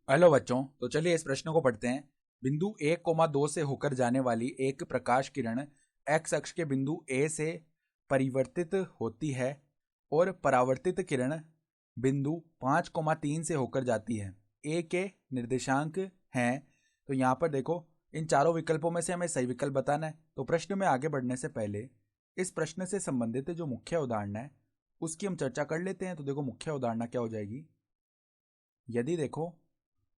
Hello बच्चों, तो चलिए इस प्रश्न को पढ़ते हैं। बिंदु 1,2 से होकर जाने वाली एक प्रकाश किरण एक्स अक्ष के बिंदु ए से परिवर्तित होती है और परावर्तित किरण बिंदु 5,3 से होकर जाती है। ए के निर्देशांक हैं। तो यहाँ पर देखो, इन चारों विकल्पों में से हमें सही विकल्प बताना है। तो प्रश्न में आगे बढ़ने से पहले इस प्रश्न से संबंधित जो मुख्य अवधारणा है उसकी हम चर्चा कर लेते हैं। तो देखो, मुख्य अवधारणा क्या हो जाएगी। यदि देखो,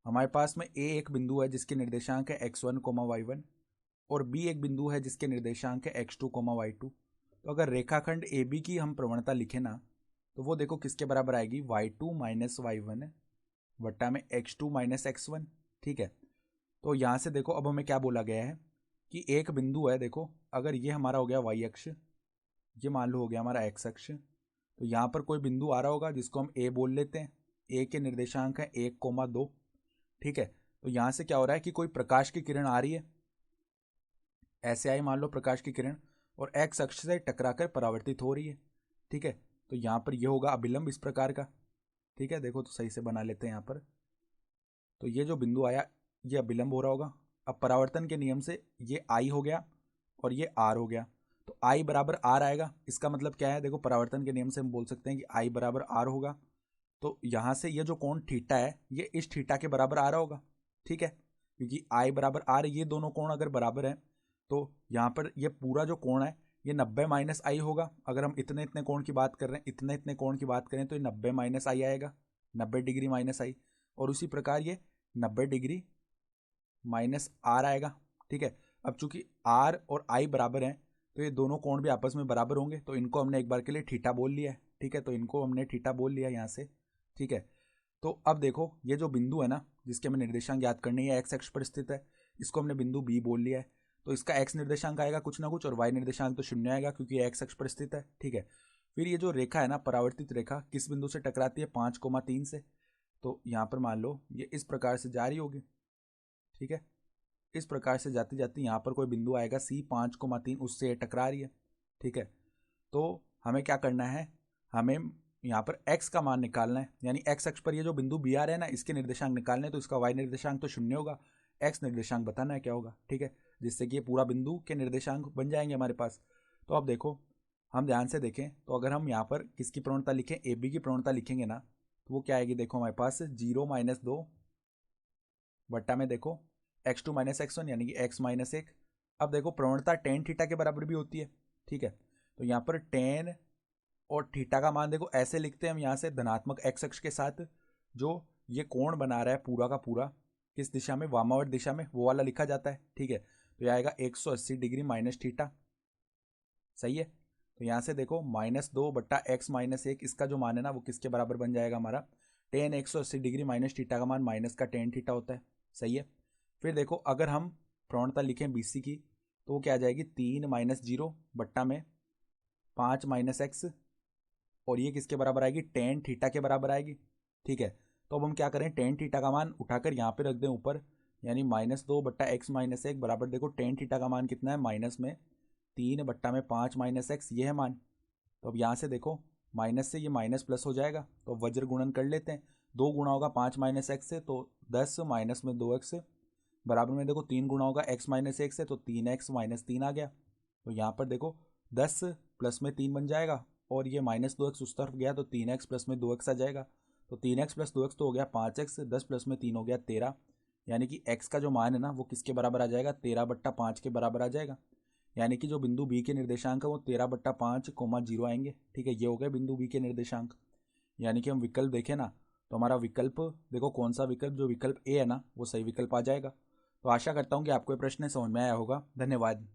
हमारे पास में ए एक बिंदु है जिसके निर्देशांक है x1, y1 और बी एक बिंदु है जिसके निर्देशांक है x2, y2। तो अगर रेखाखंड ए बी की हम प्रवणता लिखें ना, तो वो देखो किसके बराबर आएगी, y2 माइनस y1 वट्टा में x2 माइनस x1। ठीक है। तो यहाँ से देखो, अब हमें क्या बोला गया है कि एक बिंदु है। देखो, अगर ये हमारा हो गया y अक्ष, ये मान लो हो गया हमारा x अक्ष, तो यहाँ पर कोई बिंदु आ रहा होगा जिसको हम ए बोल लेते हैं। ए के निर्देशांक है 1,2। ठीक है। तो यहां से क्या हो रहा है कि कोई प्रकाश की किरण आ रही है, ऐसे आई मान लो प्रकाश की किरण, और एक्स अक्ष से टकराकर परावर्तित हो रही है। ठीक है। तो यहां पर यह होगा अभिलंब इस प्रकार का। ठीक है, देखो तो सही से बना लेते हैं यहां पर। तो ये जो बिंदु आया ये अभिलंब हो रहा होगा। अब परावर्तन के नियम से ये आई हो गया और ये आर हो गया। तो आई बराबर आर आएगा। इसका मतलब क्या है, देखो परावर्तन के नियम से हम बोल सकते हैं कि आई बराबर आर होगा। तो यहां से ये जो कोण थीटा है ये इस थीटा के बराबर आ रहा होगा। ठीक है, क्योंकि आई बराबर आर, ये दोनों कोण अगर बराबर हैं तो यहाँ पर ये पूरा जो कोण है ये 90 माइनस आई होगा। अगर हम इतने इतने कोण की बात कर रहे हैं, इतने इतने कोण की बात करें, तो ये 90 माइनस आई आएगा, 90 डिग्री माइनस आई। और उसी प्रकार ये 90 डिग्री माइनस आर आएगा। ठीक है। अब चूंकि आर और आई बराबर हैं तो ये दोनों कोण भी आपस में बराबर होंगे, तो इनको हमने एक बार के लिए थीटा बोल लिया है। ठीक है, तो इनको हमने थीटा बोल लिया यहाँ से। ठीक है। तो अब देखो, ये जो बिंदु है ना जिसके हमें निर्देशांक ज्ञात करनी है, एक्स अक्ष पर स्थित है, इसको हमने बिंदु बी बोल लिया है। तो इसका एक्स निर्देशांक आएगा कुछ ना कुछ और वाई निर्देशांक तो शून्य आएगा क्योंकि एक्स अक्ष पर स्थित है। ठीक है। फिर ये जो रेखा है ना, परावर्तित रेखा, किस बिंदु से टकराती है, 5,3 से। तो यहाँ पर मान लो ये इस प्रकार से जा रही होगी। ठीक है। इस प्रकार से जाती जाती यहाँ पर कोई बिंदु आएगा सी, 5,3, उससे टकरा रही है। ठीक है। तो हमें क्या करना है, हमें यहाँ पर x का मान निकालना है, यानी x अक्ष पर ये जो बिंदु बी आ रहा है ना इसके निर्देशांक निकालने हैं। तो इसका y निर्देशांक तो शून्य होगा, x निर्देशांक बताना है क्या होगा। ठीक है, जिससे कि ये पूरा बिंदु के निर्देशांक बन जाएंगे हमारे पास। तो अब देखो, हम ध्यान से देखें तो अगर हम यहाँ पर किसकी प्रवणता लिखें, ए बी की प्रवणता लिखेंगे ना, तो वो क्या आएगी, देखो हमारे पास 0-2 बट्टा में देखो x2 माइनस x1 यानी कि x माइनस 1। अब देखो प्रवणता टेन थीटा के बराबर भी होती है। ठीक है। तो यहाँ पर टेन और थीटा का मान देखो ऐसे लिखते हैं हम यहाँ से, धनात्मक एक्स अक्ष के साथ जो ये कोण बना रहा है पूरा का पूरा, किस दिशा में, वामावर्त दिशा में, वो वाला लिखा जाता है। ठीक है। तो यह आएगा 180 डिग्री माइनस थीटा। सही है। तो यहाँ से देखो -2 बट्टा एक्स माइनस 1, इसका जो मान है ना वो किसके बराबर बन जाएगा हमारा, टेन 180 डिग्री माइनस थीटा का मान माइनस का टेन थीटा होता है। सही है। फिर देखो, अगर हम प्रवणता लिखें बीसी की तो वो क्या आ जाएगी, 3-0 बट्टा में 5 माइनस एक्स, और ये किसके बराबर आएगी, टेन थीटा के बराबर आएगी। ठीक है। तो अब हम क्या करें, टेन थीटा का मान उठाकर यहाँ पे रख दें ऊपर, यानी -2 बट्टा एक्स माइनस 1 बराबर, देखो टेन थीटा का मान कितना है, माइनस में 3 बट्टा में 5 माइनस एक्स, ये है मान। तो अब यहाँ से देखो माइनस से ये माइनस प्लस हो जाएगा, तो वज्र गुणन कर लेते हैं। 2 गुणा होगा 5 माइनस एक्स से तो 10 माइनस में 2x बराबर में देखो 3 गुणा होगा x माइनस 1 से तो 3x माइनस 3 आ गया। तो यहाँ पर देखो 10 प्लस में 3 बन जाएगा, और ये -2x उस तरफ गया तो 3x प्लस में 2x आ जाएगा। तो 3x प्लस 2x तो हो गया 5x, 10 प्लस में 3 हो गया 13, यानी कि x का जो मान है ना वो किसके बराबर आ जाएगा, 13/5 के बराबर आ जाएगा। यानी कि जो बिंदु बी के निर्देशांक है वो 13/5, 0 आएंगे। ठीक है, ये हो गए बिंदु बी के निर्देशांक। यानी कि हम विकल्प देखें ना तो हमारा विकल्प देखो कौन सा विकल्प, जो विकल्प ए है ना वो सही विकल्प आ जाएगा। तो आशा करता हूँ कि आपको ये प्रश्न समझ में आया होगा। धन्यवाद।